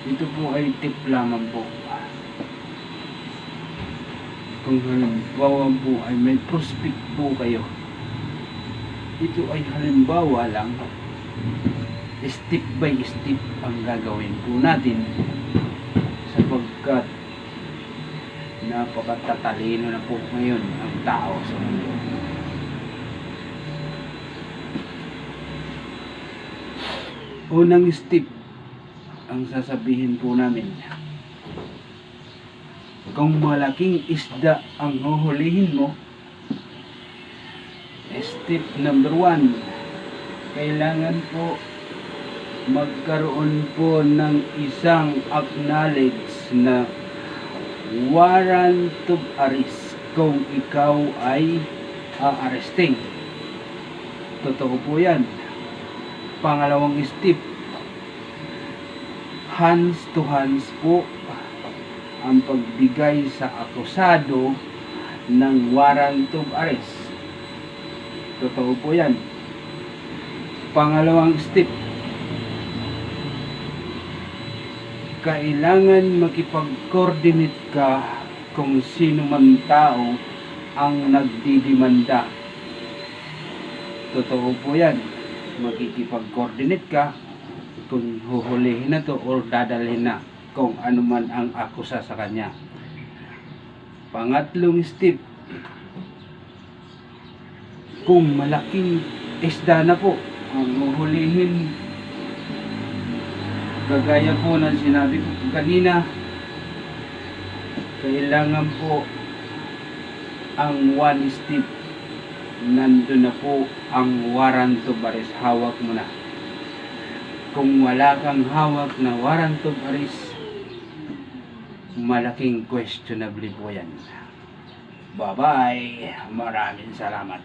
Ito po ay tip lamang po. Kung halimbawa po ay may prospect po kayo, ito ay halimbawa lang, step by step ang gagawin po natin sapagkat napakatatalino na po ngayon ang tao sa mundo. Unang step ang sasabihin po namin, kung malaking isda ang huhulihin mo, step number 1, kailangan po magkaroon po ng isang acknowledge na warrant of arrest kung ikaw ay aaresting. Totoo po yan. Pangalawang step, hands to hands po ang pagbigay sa akusado ng warrant of arrest. Totoo po yan. Pangalawang step, kailangan makipag-coordinate ka kung sino man tao ang nagdidimanda. Totoo po yan. Makikipag-coordinate ka kung huhulihin na to or dadalhin na kung ano man ang akusa sa kanya. Pangatlong step, kung malaking isda na po ang huhulihin, kagaya po ng sinabi ko kanina, kailangan po ang one step, nandun na po ang warrant of arrest, hawak mo na. Kung wala kang hawak na warrant of arrest, malaking questionable po yan. Bye bye, maraming salamat.